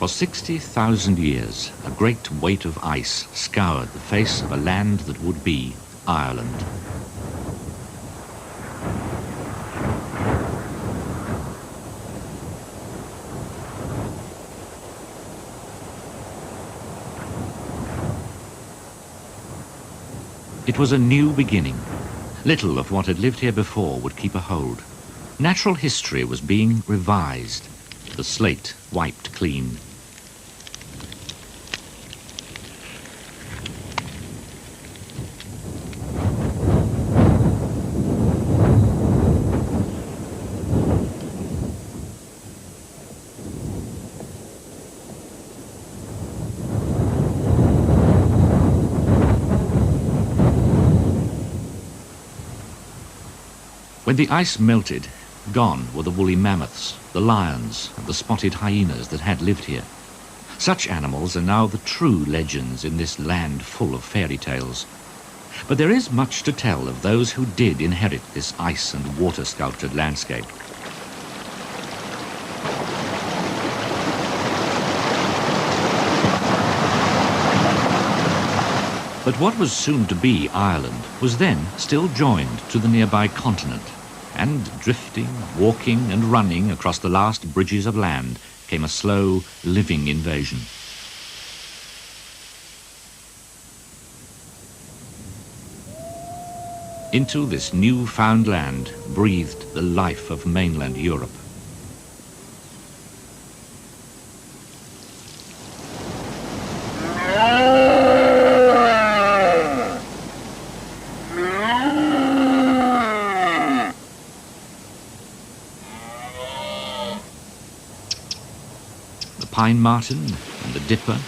For 60,000 years, a great weight of ice scoured the face of a land that would be Ireland. It was a new beginning. Little of what had lived here before would keep a hold. Natural history was being revised, the slate wiped clean. When the ice melted, gone were the woolly mammoths, the lions, and the spotted hyenas that had lived here. Such animals are now the true legends in this land full of fairy tales. But there is much to tell of those who did inherit this ice and water sculptured landscape. But what was soon to be Ireland was then still joined to the nearby continent, and drifting, walking and running across the last bridges of land came a slow, living invasion. Into this new-found land breathed the life of mainland Europe. Pine marten and the dipper,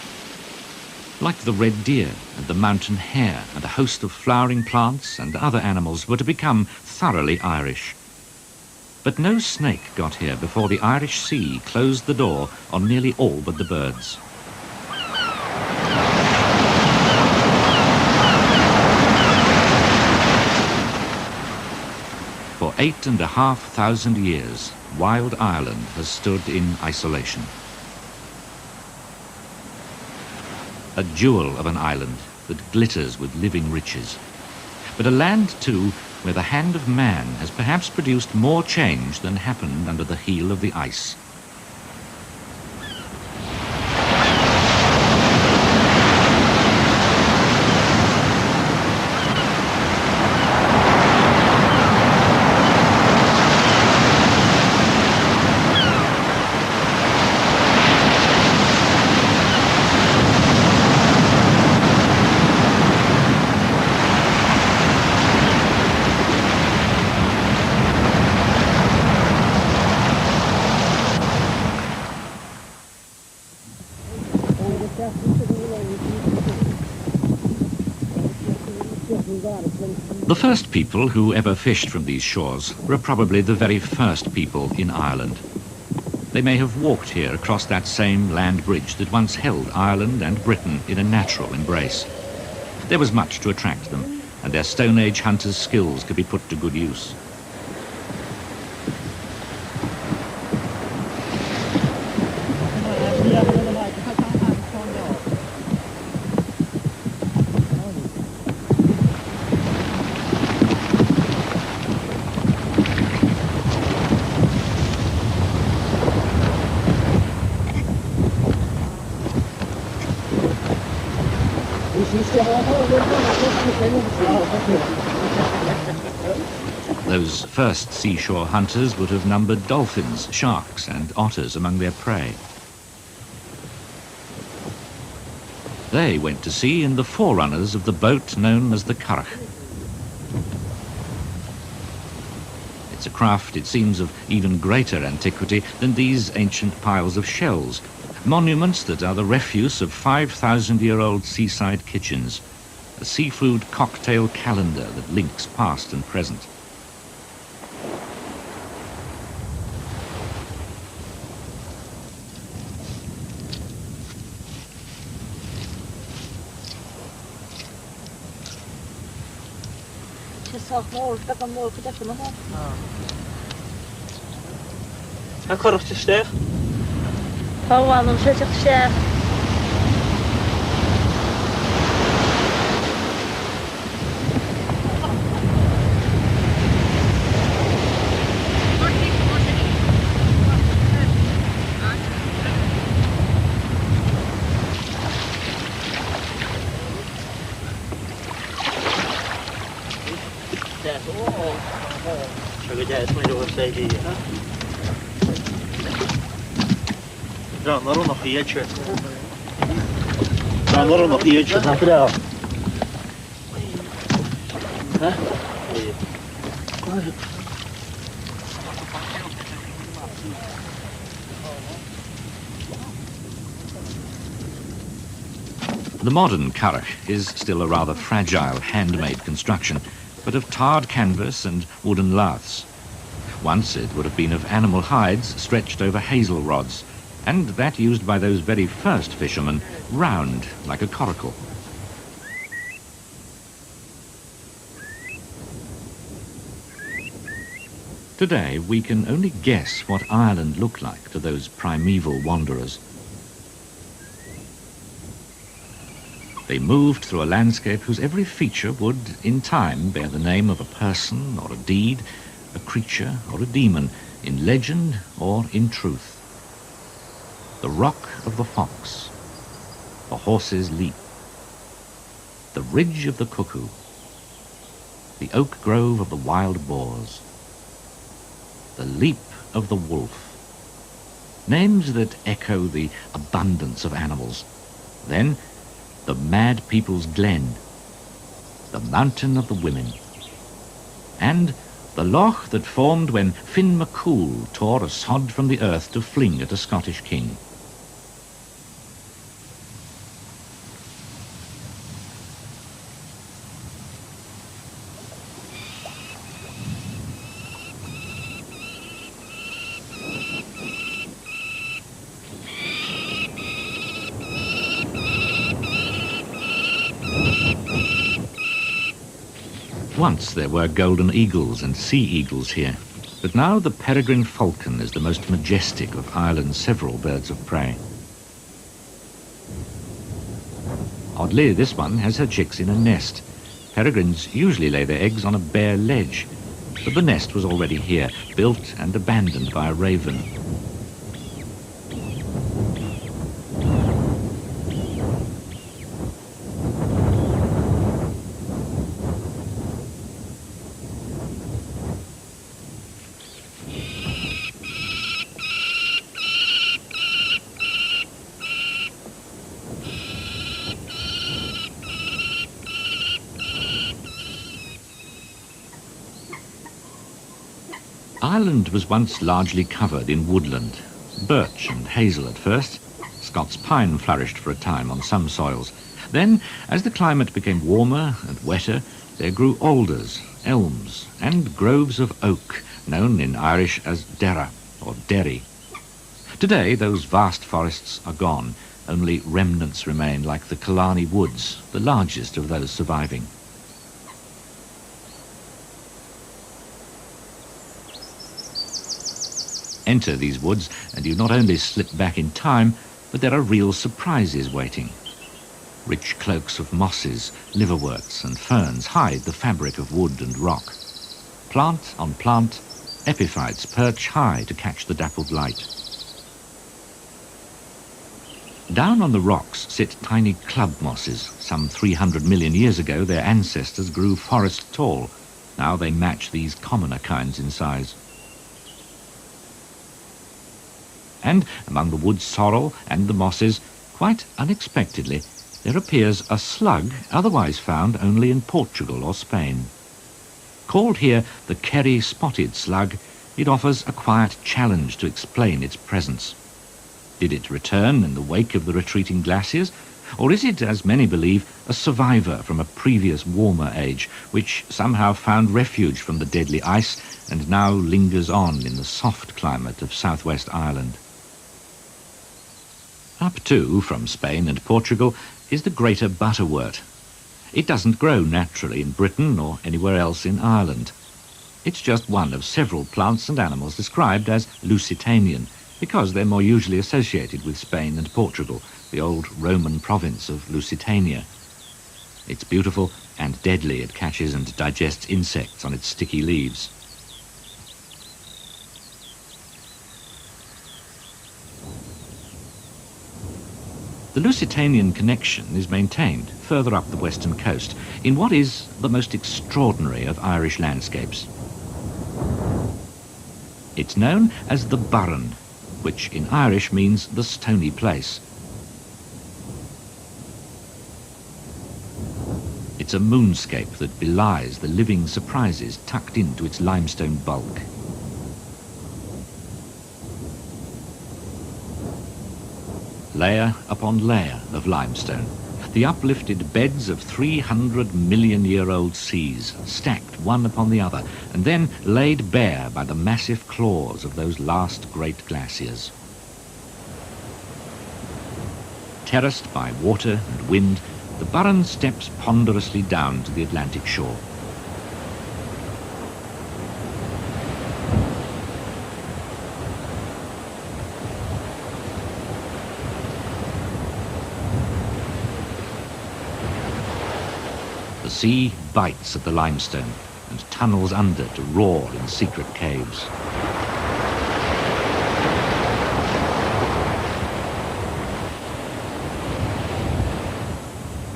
like the red deer and the mountain hare and a host of flowering plants and other animals, were to become thoroughly Irish. But no snake got here before the Irish Sea closed the door on nearly all but the birds. For 8,500 years, wild Ireland has stood in isolation. A jewel of an island that glitters with living riches. But a land, too, where the hand of man has perhaps produced more change than happened under the heel of the ice. The first people who ever fished from these shores were probably the very first people in Ireland. They may have walked here across that same land bridge that once held Ireland and Britain in a natural embrace. There was much to attract them, and their Stone Age hunters' skills could be put to good use. Those first seashore hunters would have numbered dolphins, sharks and otters among their prey. They went to sea in the forerunners of the boat known as the curragh. It's a craft, it seems, of even greater antiquity than these ancient piles of shells, monuments that are the refuse of 5,000-year-old seaside kitchens, a seafood cocktail calendar that links past and present. How could I just stay? Havaның çocukça. The modern curragh is still a rather fragile handmade construction, but of tarred canvas and wooden laths. Once it would have been of animal hides stretched over hazel rods, and that used by those very first fishermen, round like a coracle. Today we can only guess what Ireland looked like to those primeval wanderers. They moved through a landscape whose every feature would, in time, bear the name of a person or a deed, a creature or a demon, in legend or in truth. The rock of the fox, the horse's leap, the ridge of the cuckoo, the oak grove of the wild boars, the leap of the wolf. Names that echo the abundance of animals. Then, the mad people's glen, the mountain of the women, and the loch that formed when Finn MacCool tore a sod from the earth to fling at a Scottish king. Once there were golden eagles and sea eagles here, but now the peregrine falcon is the most majestic of Ireland's several birds of prey. Oddly, this one has her chicks in a nest. Peregrines usually lay their eggs on a bare ledge, but the nest was already here, built and abandoned by a raven. Ireland was once largely covered in woodland, birch and hazel at first. Scots pine flourished for a time on some soils. Then, as the climate became warmer and wetter, there grew alders, elms, and groves of oak, known in Irish as derra or derry. Today, those vast forests are gone. Only remnants remain, like the Killarney Woods, the largest of those surviving. Enter these woods, and you not only slip back in time, but there are real surprises waiting. Rich cloaks of mosses, liverworts, and ferns hide the fabric of wood and rock. Plant on plant, epiphytes perch high to catch the dappled light. Down on the rocks sit tiny club mosses. Some 300 million years ago, their ancestors grew forest tall. Now they match these commoner kinds in size. And among the wood sorrel and the mosses, quite unexpectedly, there appears a slug otherwise found only in Portugal or Spain. Called here the Kerry spotted slug, it offers a quiet challenge to explain its presence. Did it return in the wake of the retreating glaciers, or is it, as many believe, a survivor from a previous warmer age, which somehow found refuge from the deadly ice and now lingers on in the soft climate of southwest Ireland? Up too, from Spain and Portugal, is the greater butterwort. It doesn't grow naturally in Britain or anywhere else in Ireland. It's just one of several plants and animals described as Lusitanian. because they're more usually associated with Spain and Portugal, the old Roman province of Lusitania. It's beautiful and deadly. It catches and digests insects on its sticky leaves. The Lusitanian connection is maintained further up the western coast in what is the most extraordinary of Irish landscapes. It's known as the Burren, which in Irish means the stony place. It's a moonscape that belies the living surprises tucked into its limestone bulk. Layer upon layer of limestone, the uplifted beds of 300-million-year-old seas, stacked one upon the other, and then laid bare by the massive claws of those last great glaciers. Terraced by water and wind, the Burren steps ponderously down to the Atlantic shore. The sea bites at the limestone and tunnels under to roar in secret caves.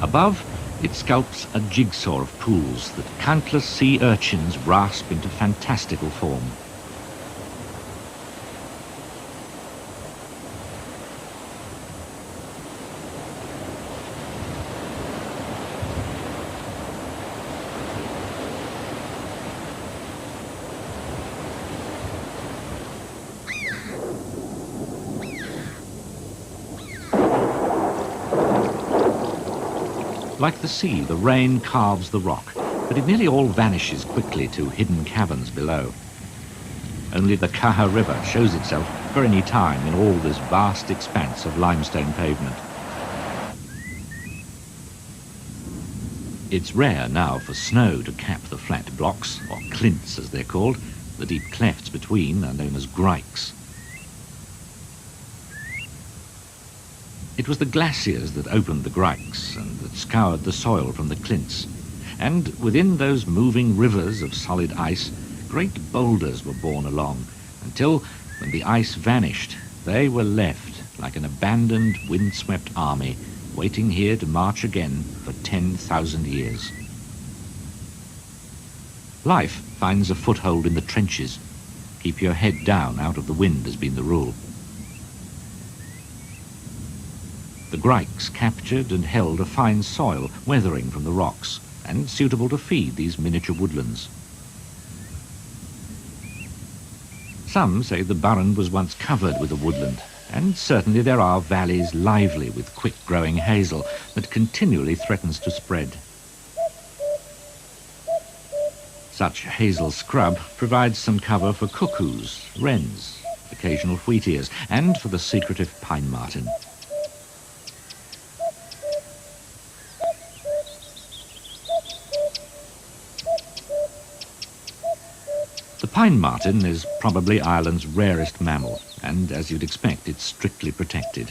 Above, it sculpts a jigsaw of pools that countless sea urchins rasp into fantastical form. Like the sea, the rain carves the rock, but it nearly all vanishes quickly to hidden caverns below. Only the Caja River shows itself for any time in all this vast expanse of limestone pavement. It's rare now for snow to cap the flat blocks, or clints as they're called. The deep clefts between are known as grikes. It was the glaciers that opened the grikes and that scoured the soil from the clints. And within those moving rivers of solid ice, great boulders were borne along, until, when the ice vanished, they were left like an abandoned, windswept army, waiting here to march again for 10,000 years. Life finds a foothold in the trenches. Keep your head down out of the wind has been the rule. The grikes captured and held a fine soil, weathering from the rocks, and suitable to feed these miniature woodlands. Some say the Burren was once covered with a woodland, and certainly there are valleys lively with quick-growing hazel that continually threatens to spread. Such hazel scrub provides some cover for cuckoos, wrens, occasional wheatears, and for the secretive pine marten. The pine marten is probably Ireland's rarest mammal, and as you'd expect, it's strictly protected.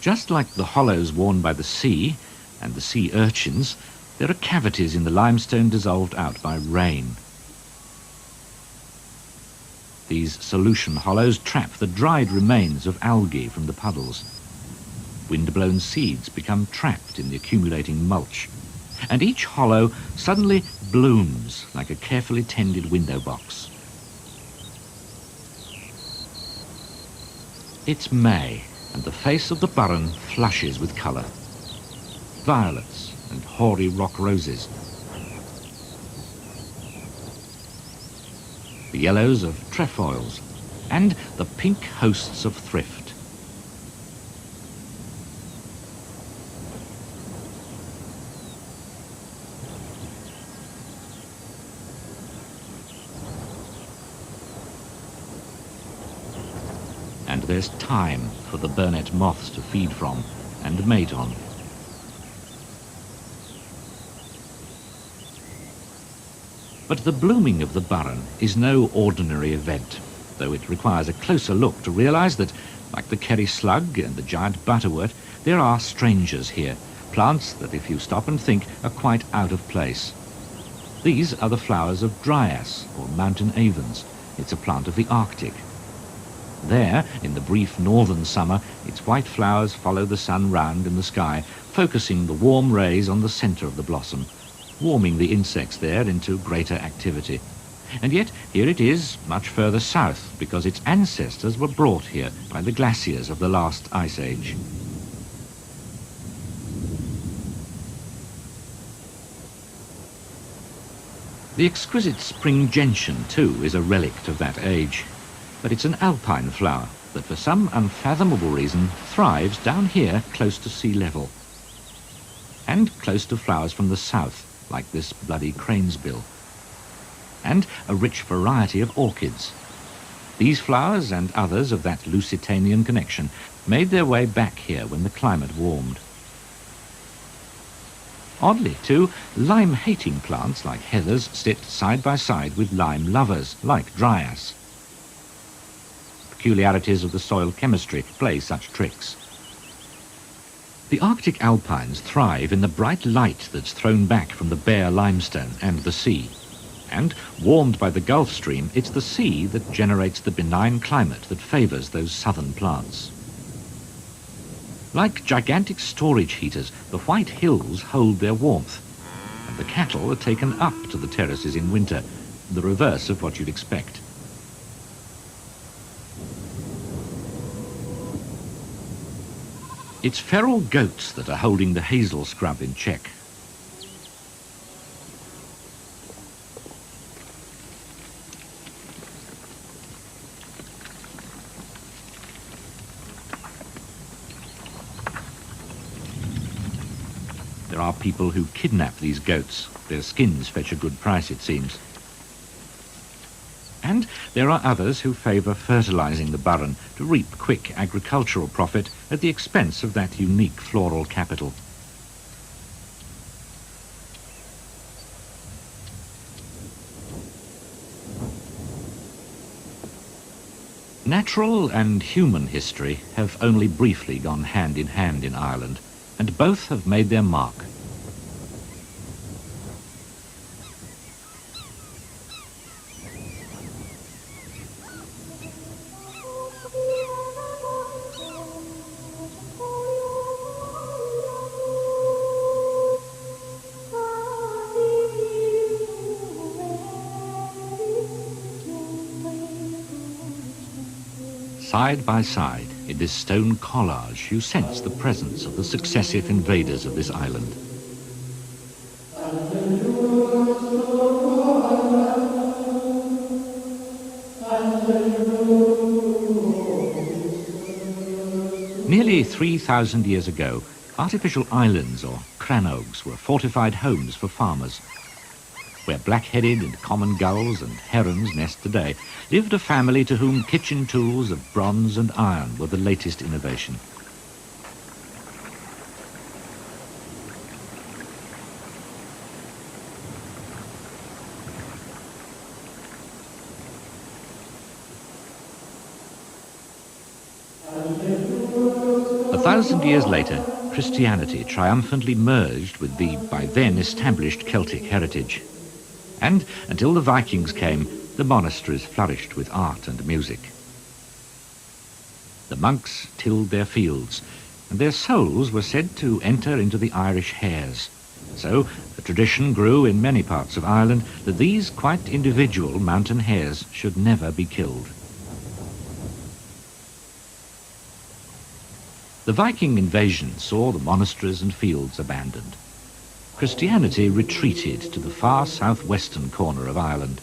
Just like the hollows worn by the sea and the sea urchins, there are cavities in the limestone dissolved out by rain. These solution hollows trap the dried remains of algae from the puddles. Wind-blown seeds become trapped in the accumulating mulch, and each hollow suddenly blooms like a carefully tended window box. It's May, and the face of the Burren flushes with colour. Violets and hoary rock roses. The yellows of trefoils, and the pink hosts of thrift. And there's thyme for the burnet moths to feed from and mate on. But the blooming of the burren is no ordinary event, though it requires a closer look to realize that, like the Kerry slug and the giant butterwort, there are strangers here, plants that, if you stop and think, are quite out of place. These are the flowers of dryas, or mountain avens. It's a plant of the Arctic. There, in the brief northern summer, its white flowers follow the sun round in the sky, focusing the warm rays on the center of the blossom, warming the insects there into greater activity. And yet, here it is, much further south, because its ancestors were brought here by the glaciers of the last ice age. The exquisite spring gentian, too, is a relict of that age. But it's an alpine flower that, for some unfathomable reason, thrives down here close to sea level. And close to flowers from the south, like this bloody cranesbill. And a rich variety of orchids. These flowers and others of that Lusitanian connection made their way back here when the climate warmed. Oddly, too, lime-hating plants like heathers sit side by side with lime lovers like dryas. Peculiarities of the soil chemistry play such tricks. The Arctic alpines thrive in the bright light that's thrown back from the bare limestone and the sea. And, warmed by the Gulf Stream, it's the sea that generates the benign climate that favors those southern plants. Like gigantic storage heaters, the white hills hold their warmth, and the cattle are taken up to the terraces in winter, the reverse of what you'd expect. It's feral goats that are holding the hazel scrub in check. There are people who kidnap these goats. Their skins fetch a good price, it seems. And there are others who favour fertilising the burren to reap quick agricultural profit at the expense of that unique floral capital. Natural and human history have only briefly gone hand in hand in Ireland, and both have made their mark. Side by side, in this stone collage, you sense the presence of the successive invaders of this island. Nearly 3,000 years ago, artificial islands, or crannogs, were fortified homes for farmers. Where black-headed and common gulls and herons nest today, lived a family to whom kitchen tools of bronze and iron were the latest innovation. A 1,000 years later, Christianity triumphantly merged with the by then established Celtic heritage. And until the Vikings came, the monasteries flourished with art and music. The monks tilled their fields, and their souls were said to enter into the Irish hares. So a tradition grew in many parts of Ireland that these quite individual mountain hares should never be killed. The Viking invasion saw the monasteries and fields abandoned. Christianity retreated to the far southwestern corner of Ireland.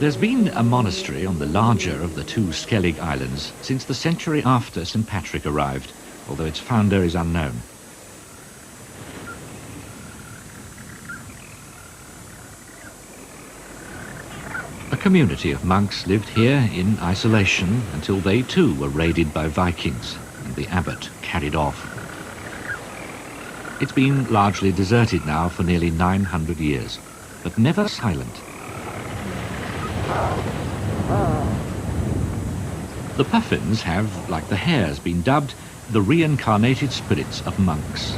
There's been a monastery on the larger of the two Skellig Islands since the century after St. Patrick arrived, although its founder is unknown. community of monks lived here in isolation until they too were raided by Vikings and the abbot carried off. It's been largely deserted now for nearly 900 years, but never silent. The puffins have, like the hares, been dubbed the reincarnated spirits of monks.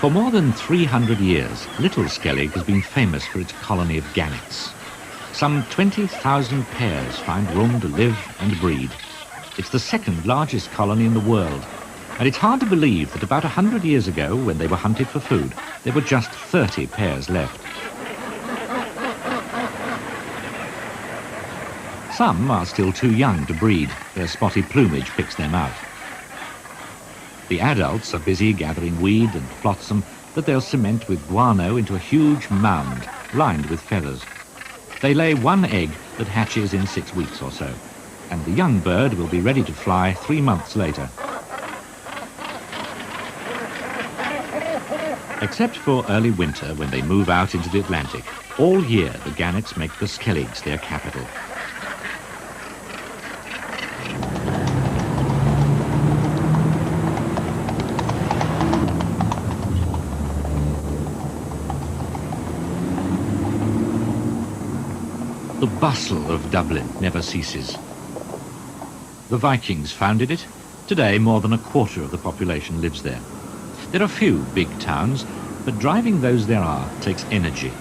For more than 300 years, Little Skellig has been famous for its colony of gannets. Some 20,000 pairs find room to live and breed. It's the second largest colony in the world, and it's hard to believe that about 100 years ago, when they were hunted for food, there were just 30 pairs left. Some are still too young to breed. Their spotty plumage picks them out. The adults are busy gathering weed and flotsam that they'll cement with guano into a huge mound lined with feathers. They lay one egg that hatches in 6 weeks or so, and the young bird will be ready to fly 3 months later. Except for early winter, when they move out into the Atlantic, all year the gannets make the Skelligs their capital. The bustle of Dublin never ceases. The Vikings founded it. Today, more than a quarter of the population lives there. There are few big towns, but driving those there are takes energy,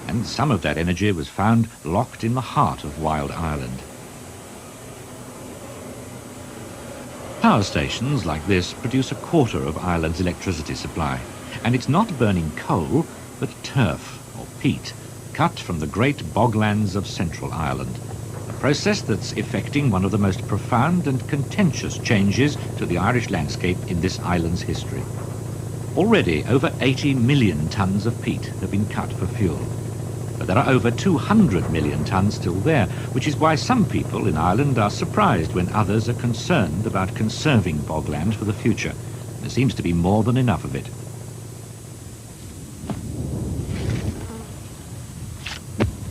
and some of that energy was found locked in the heart of wild Ireland. Power stations like this produce a quarter of Ireland's electricity supply, and it's not burning coal, but turf, or peat, cut from the great boglands of central Ireland, a process that's effecting one of the most profound and contentious changes to the Irish landscape in this island's history. Already over 80 million tonnes of peat have been cut for fuel, but there are over 200 million tonnes still there, which is why some people in Ireland are surprised when others are concerned about conserving bogland for the future. There seems to be more than enough of it.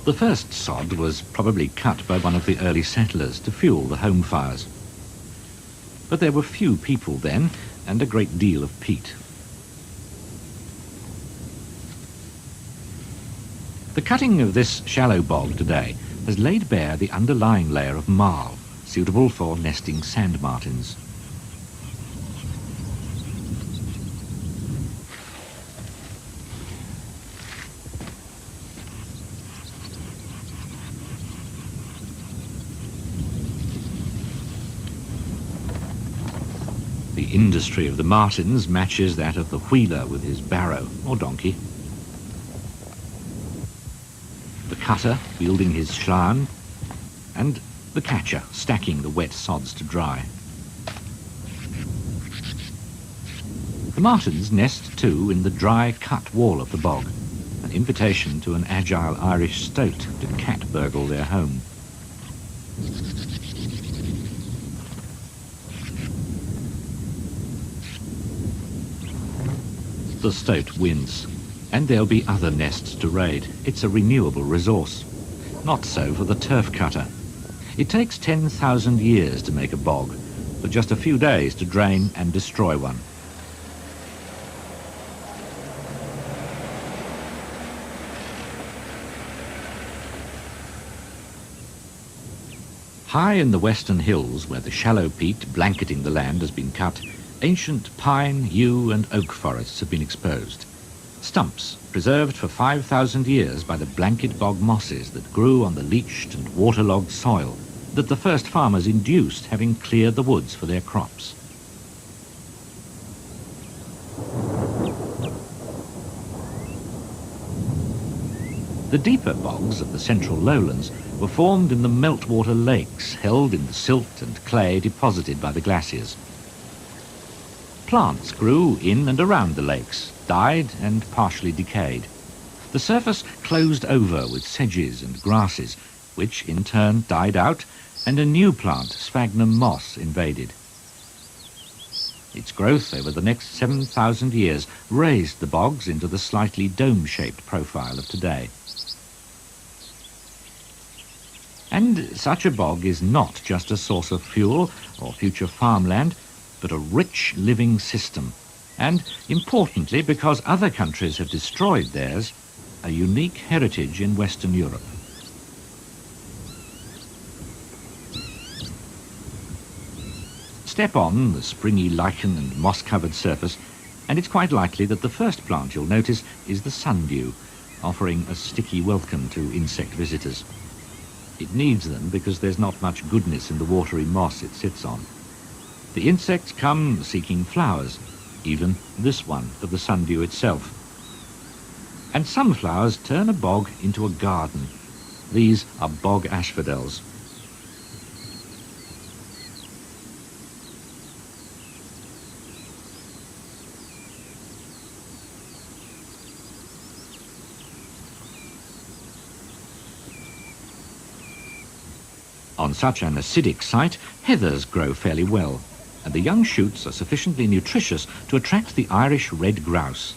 The first sod was probably cut by one of the early settlers to fuel the home fires. But there were few people then, and a great deal of peat. The cutting of this shallow bog today has laid bare the underlying layer of marl, suitable for nesting sand martins. The industry of the martins matches that of the wheeler with his barrow or donkey. The cutter wielding his shrine, and the catcher stacking the wet sods to dry. The martins nest too in the dry cut wall of the bog, an invitation to an agile Irish stoat to cat burgle their home. The stoat wins, and there'll be other nests to raid. It's a renewable resource. Not so for the turf cutter. It takes 10,000 years to make a bog, but just a few days to drain and destroy one. High in the western hills, where the shallow peat blanketing the land has been cut, ancient pine, yew and oak forests have been exposed. Stumps preserved for 5,000 years by the blanket bog mosses that grew on the leached and waterlogged soil that the first farmers induced, having cleared the woods for their crops. The deeper bogs of the central lowlands were formed in the meltwater lakes held in the silt and clay deposited by the glaciers. Plants grew in and around the lakes, died and partially decayed. The surface closed over with sedges and grasses, which in turn died out, and a new plant, Sphagnum moss, invaded. Its growth over the next 7,000 years raised the bogs into the slightly dome-shaped profile of today. And such a bog is not just a source of fuel or future farmland, but a rich living system, and, importantly, because other countries have destroyed theirs, a unique heritage in Western Europe. Step on the springy lichen and moss-covered surface, and it's quite likely that the first plant you'll notice is the sundew, offering a sticky welcome to insect visitors. It needs them because there's not much goodness in the watery moss it sits on. The insects come seeking flowers, even this one of the sundew itself. And some flowers turn a bog into a garden. These are bog asphodels. On such an acidic site, heathers grow fairly well, and the young shoots are sufficiently nutritious to attract the Irish red grouse.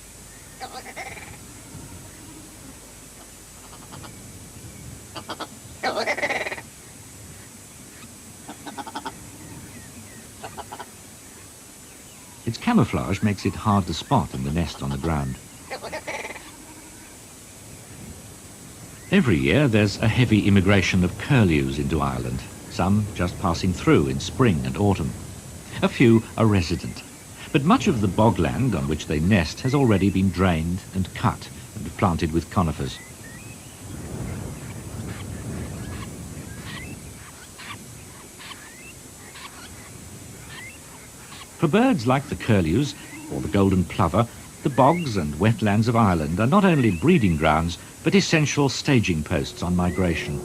Its camouflage makes it hard to spot in the nest on the ground. Every year there's a heavy immigration of curlews into Ireland, some just passing through in spring and autumn. A few are resident, but much of the bogland on which they nest has already been drained and cut and planted with conifers. For birds like the curlews or the golden plover, the bogs and wetlands of Ireland are not only breeding grounds, but essential staging posts on migration.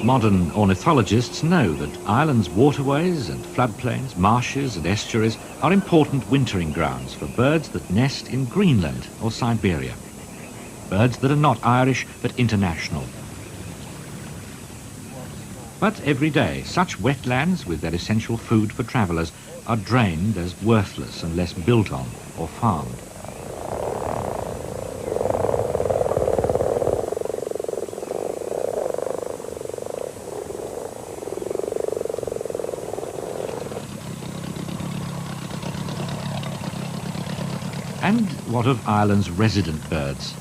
Modern ornithologists know that Ireland's waterways and floodplains, marshes and estuaries are important wintering grounds for birds that nest in Greenland or Siberia. Birds that are not Irish but international. But every day, such wetlands with their essential food for travellers are drained as worthless unless built on or farmed. And what of Ireland's resident birds?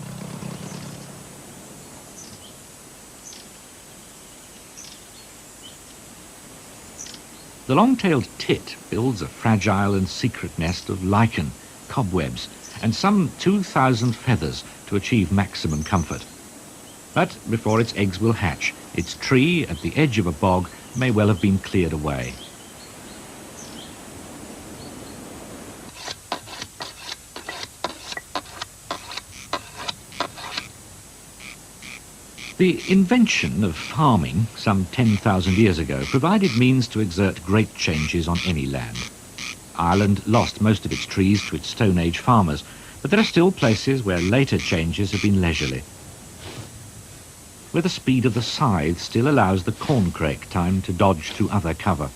The long-tailed tit builds a fragile and secret nest of lichen, cobwebs, and some 2,000 feathers to achieve maximum comfort. But before its eggs will hatch, its tree at the edge of a bog may well have been cleared away. The invention of farming some 10,000 years ago provided means to exert great changes on any land. Ireland lost most of its trees to its Stone Age farmers, but there are still places where later changes have been leisurely, where the speed of the scythe still allows the corncrake time to dodge through other cover.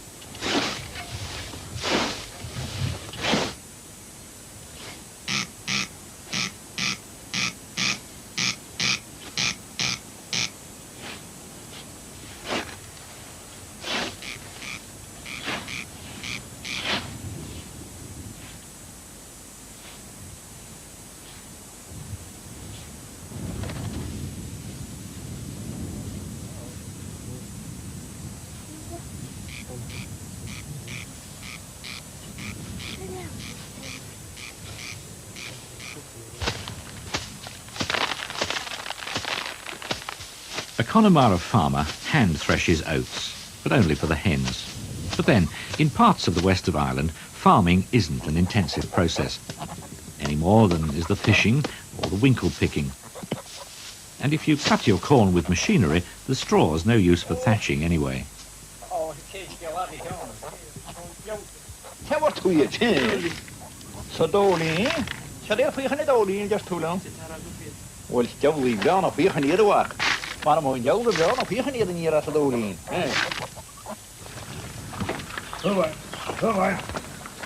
A Connemara farmer hand threshes oats, but only for the hens. But then, in parts of the west of Ireland, farming isn't an intensive process, any more than is the fishing or the winkle picking. And if you cut your corn with machinery, the straw's no use for thatching anyway.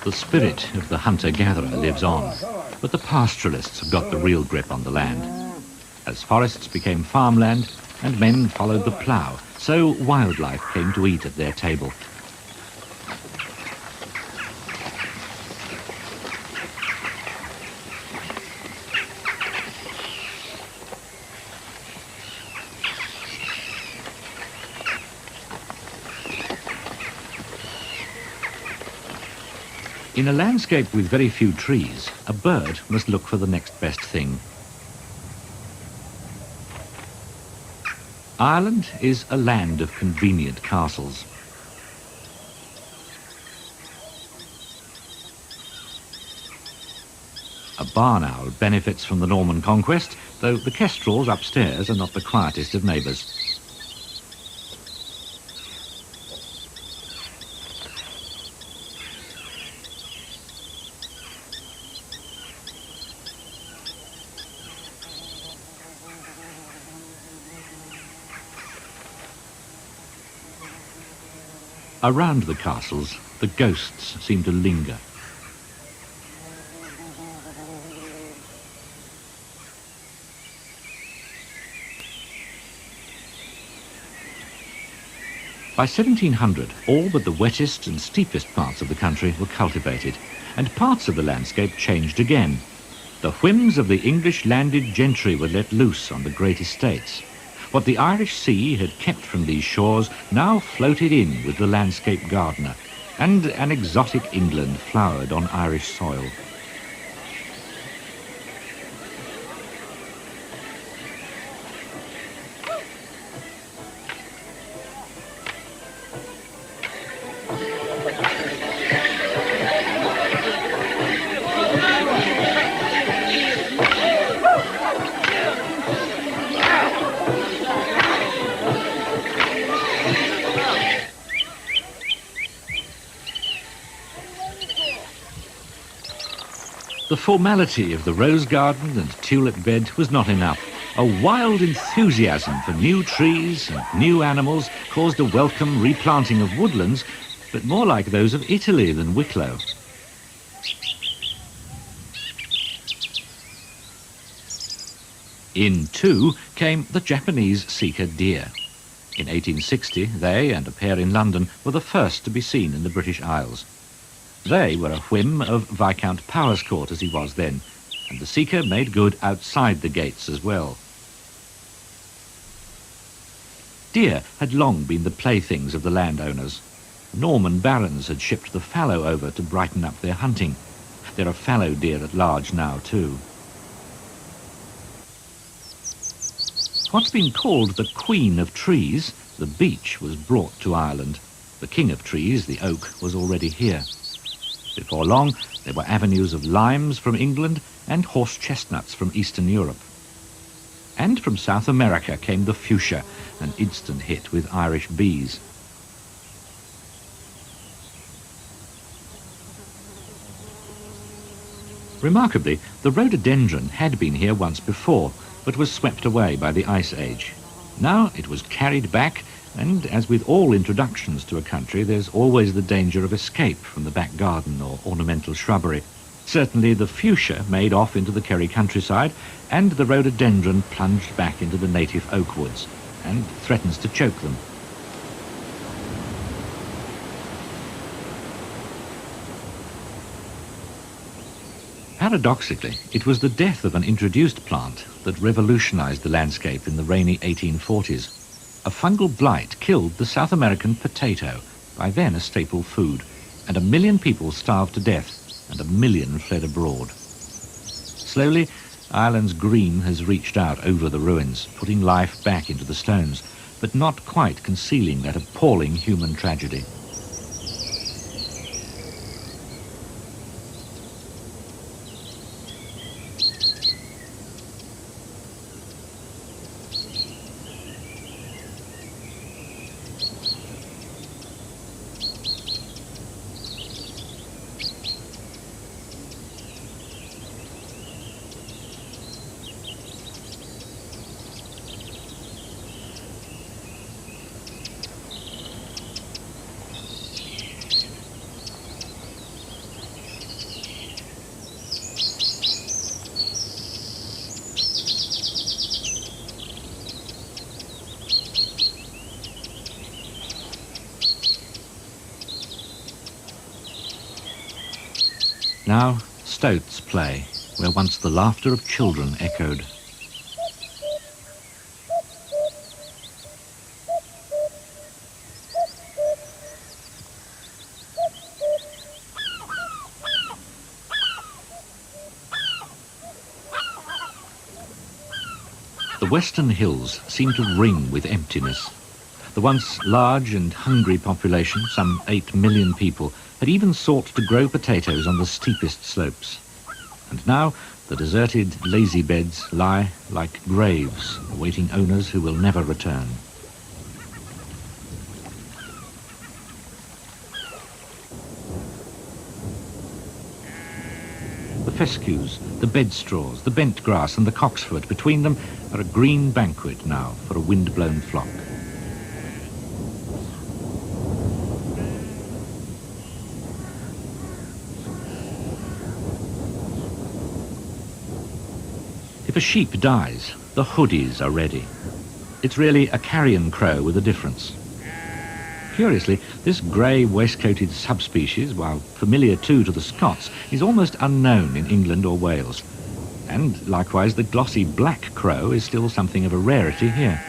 The spirit of the hunter-gatherer lives on, but the pastoralists have got the real grip on the land. As forests became farmland and men followed the plough, so wildlife came to eat at their table. In a landscape with very few trees, a bird must look for the next best thing. Ireland is a land of convenient castles. A barn owl benefits from the Norman conquest, though the kestrels upstairs are not the quietest of neighbours. Around the castles, the ghosts seem to linger. By 1700, all but the wettest and steepest parts of the country were cultivated, and parts of the landscape changed again. The whims of the English landed gentry were let loose on the great estates. What the Irish Sea had kept from these shores now floated in with the landscape gardener, and an exotic England flowered on Irish soil. The formality of the rose garden and tulip bed was not enough. A wild enthusiasm for new trees and new animals caused a welcome replanting of woodlands, but more like those of Italy than Wicklow. In too came the Japanese Sika deer. In 1860, they and a pair in London were the first to be seen in the British Isles. They were a whim of Viscount Powerscourt as he was then, and the Sika made good outside the gates as well. Deer had long been the playthings of the landowners. Norman barons had shipped the fallow over to brighten up their hunting. There are fallow deer at large now too. What's been called the Queen of Trees, the beech, was brought to Ireland. The King of Trees, the oak, was already here. Before long, there were avenues of limes from England and horse chestnuts from Eastern Europe. And from South America came the fuchsia, an instant hit with Irish bees. Remarkably, the rhododendron had been here once before, but was swept away by the Ice Age. Now it was carried back, and as with all introductions to a country, there's always the danger of escape from the back garden or ornamental shrubbery. Certainly the fuchsia made off into the Kerry countryside, and the rhododendron plunged back into the native oak woods, and threatens to choke them. Paradoxically, it was the death of an introduced plant that revolutionized the landscape in the rainy 1840s. A fungal blight killed the South American potato, by then a staple food, and 1 million people starved to death, and 1 million fled abroad. Slowly, Ireland's green has reached out over the ruins, putting life back into the stones, but not quite concealing that appalling human tragedy. Now stoats play where once the laughter of children echoed. The western hills seem to ring with emptiness. The once large and hungry population, some 8 million people, had even sought to grow potatoes on the steepest slopes. And now the deserted, lazy beds lie like graves, awaiting owners who will never return. The fescues, the bedstraws, the bent grass and the cocksfoot, between them are a green banquet now for a wind-blown flock. If a sheep dies, the hoodies are ready. It's really a carrion crow with a difference. Curiously, this grey waistcoated subspecies, while familiar too to the Scots, is almost unknown in England or Wales. And likewise, the glossy black crow is still something of a rarity here.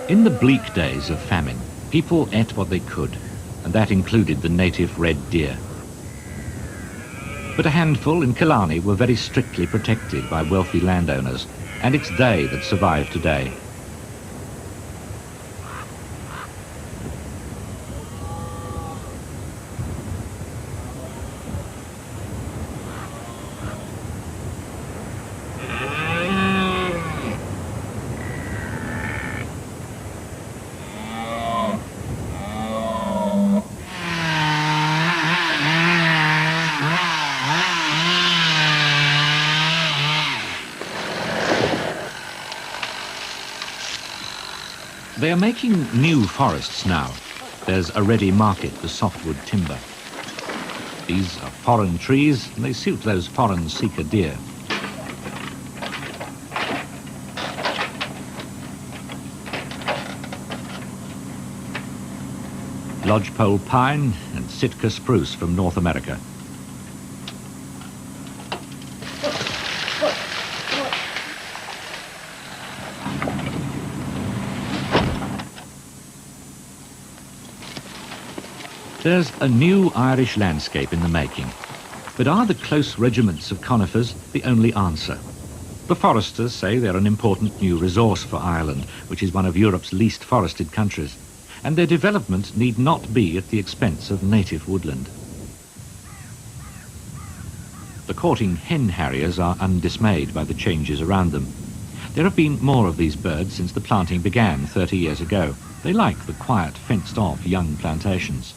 In the bleak days of famine, people ate what they could, and that included the native red deer. But a handful in Killarney were very strictly protected by wealthy landowners, and it's they that survive today. They are making new forests now. There's a ready market for softwood timber. These are foreign trees, and they suit those foreign seeker deer. Lodgepole pine and Sitka spruce from North America. There's a new Irish landscape in the making. But are the close regiments of conifers the only answer? The foresters say they're an important new resource for Ireland, which is one of Europe's least forested countries, and their development need not be at the expense of native woodland. The courting hen harriers are undismayed by the changes around them. There have been more of these birds since the planting began 30 years ago. They like the quiet, fenced-off young plantations.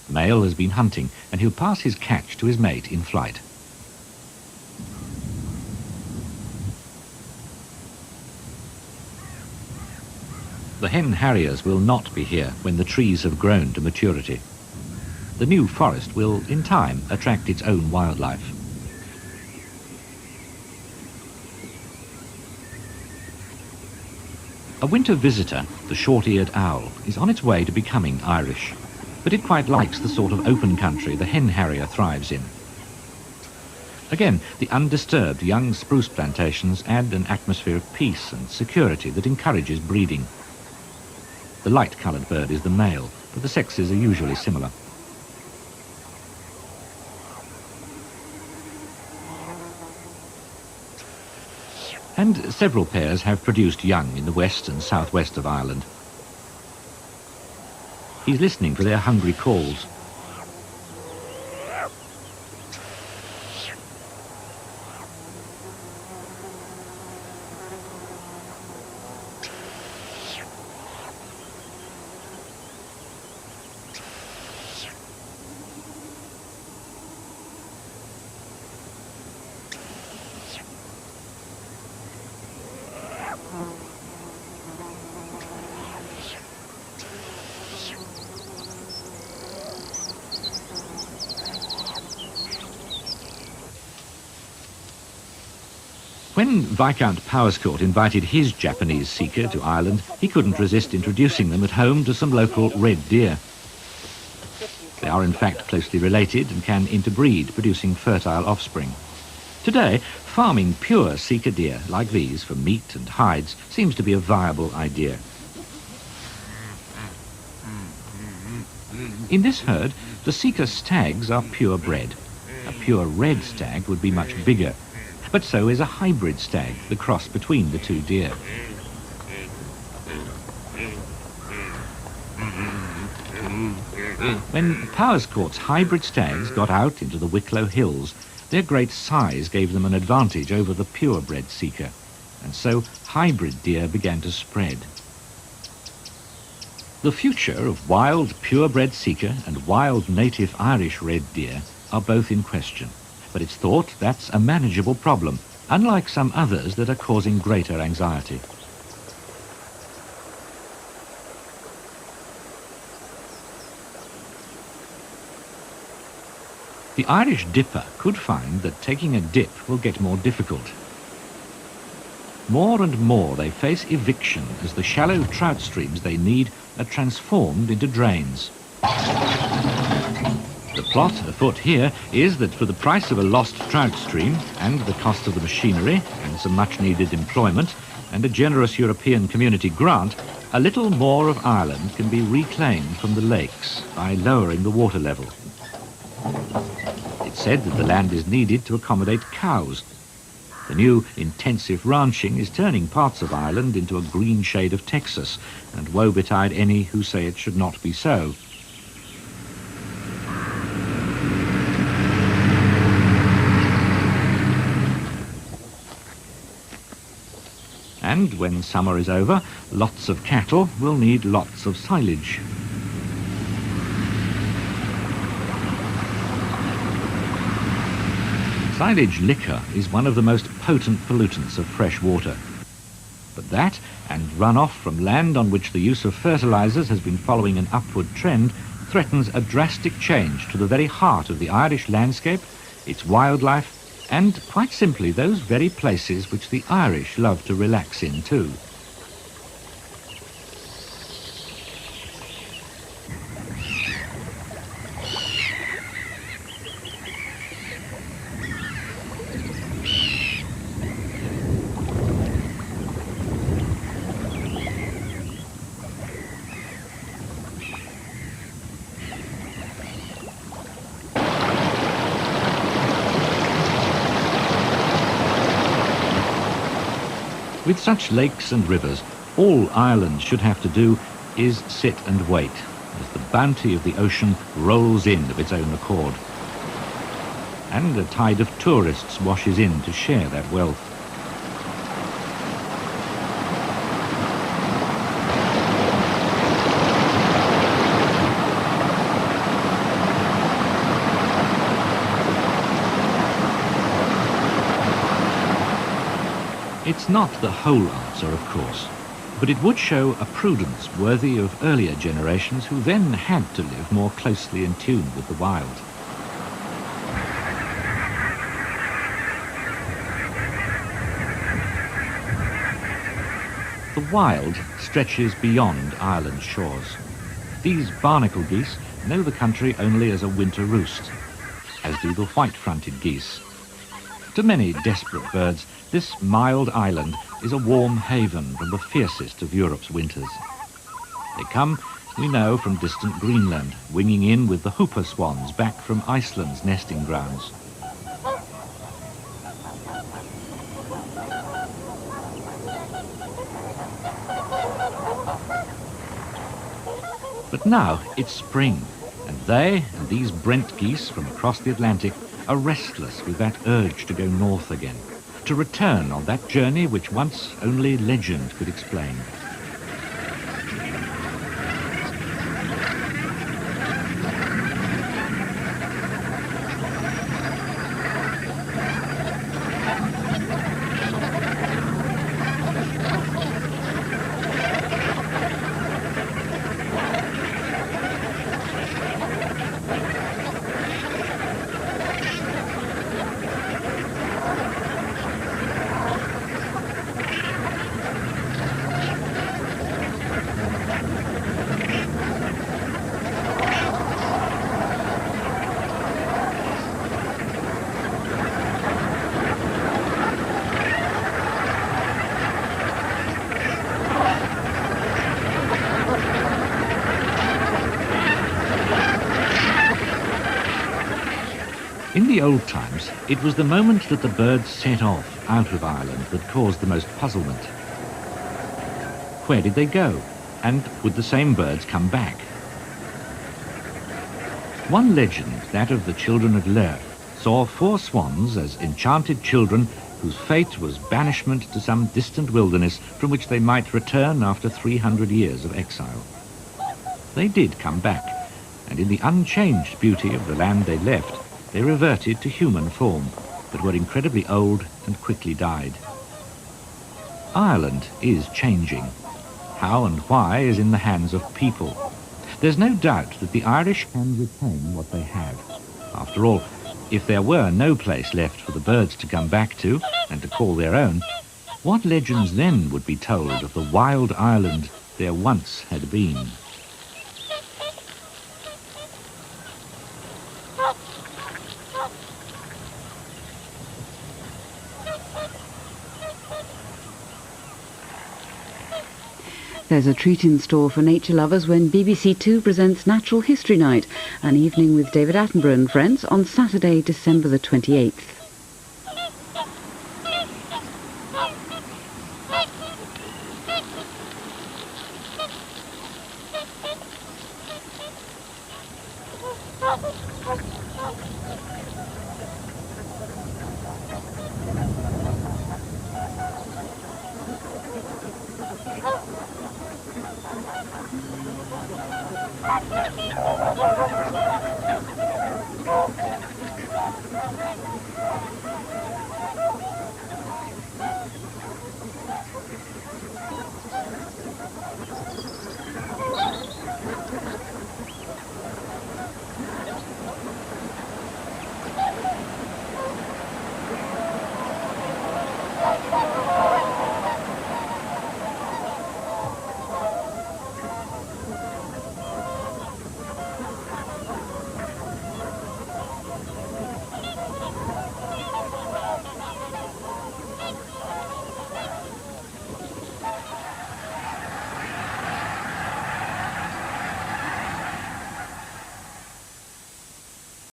The male has been hunting, and he'll pass his catch to his mate in flight. The hen harriers will not be here when the trees have grown to maturity. The new forest will, in time, attract its own wildlife. A winter visitor, the short-eared owl, is on its way to becoming Irish. But it quite likes the sort of open country the hen harrier thrives in. Again, the undisturbed young spruce plantations add an atmosphere of peace and security that encourages breeding. The light-coloured bird is the male, but the sexes are usually similar. And several pairs have produced young in the west and southwest of Ireland. He's listening for their hungry calls. When Viscount Powerscourt invited his Japanese seeker to Ireland, he couldn't resist introducing them at home to some local red deer. They are in fact closely related and can interbreed, producing fertile offspring. Today, farming pure seeker deer like these for meat and hides seems to be a viable idea. In this herd, the seeker stags are purebred. A pure red stag would be much bigger, but so is a hybrid stag, the cross between the two deer. When Powerscourt's hybrid stags got out into the Wicklow Hills, their great size gave them an advantage over the purebred seeker, and so hybrid deer began to spread. The future of wild purebred seeker and wild native Irish red deer are both in question, but it's thought that's a manageable problem, unlike some others that are causing greater anxiety. The Irish dipper could find that taking a dip will get more difficult. More and more they face eviction as the shallow trout streams they need are transformed into drains. The plot afoot here is that for the price of a lost trout stream and the cost of the machinery and some much-needed employment and a generous European community grant, a little more of Ireland can be reclaimed from the lakes by lowering the water level. It's said that the land is needed to accommodate cows. The new intensive ranching is turning parts of Ireland into a green shade of Texas, and woe betide any who say it should not be so. And when summer is over, lots of cattle will need lots of silage. Silage liquor is one of the most potent pollutants of fresh water. But that, and runoff from land on which the use of fertilizers has been following an upward trend, threatens a drastic change to the very heart of the Irish landscape, its wildlife, and, quite simply, those very places which the Irish love to relax in too. With such lakes and rivers, all Ireland should have to do is sit and wait as the bounty of the ocean rolls in of its own accord. And a tide of tourists washes in to share that wealth. It's not the whole answer, of course, but it would show a prudence worthy of earlier generations who then had to live more closely in tune with the wild. The wild stretches beyond Ireland's shores. These barnacle geese know the country only as a winter roost, as do the white-fronted geese. To many desperate birds, this mild island is a warm haven from the fiercest of Europe's winters. They come, we know, from distant Greenland, winging in with the hooper swans back from Iceland's nesting grounds. But now it's spring, and they and these Brent geese from across the Atlantic are restless with that urge to go north again, to return on that journey which once only legend could explain. In the old times, it was the moment that the birds set off out of Ireland that caused the most puzzlement. Where did they go? And would the same birds come back? One legend, that of the children of Ler, saw 4 swans as enchanted children whose fate was banishment to some distant wilderness from which they might return after 300 years of exile. They did come back, and in the unchanged beauty of the land they left, they reverted to human form, but were incredibly old and quickly died. Ireland is changing. How and why is in the hands of people. There's no doubt that the Irish can retain what they have. After all, if there were no place left for the birds to come back to and to call their own, what legends then would be told of the wild Ireland there once had been? There's a treat in store for nature lovers when BBC Two presents Natural History Night, an evening with David Attenborough and friends on Saturday, December the 28th.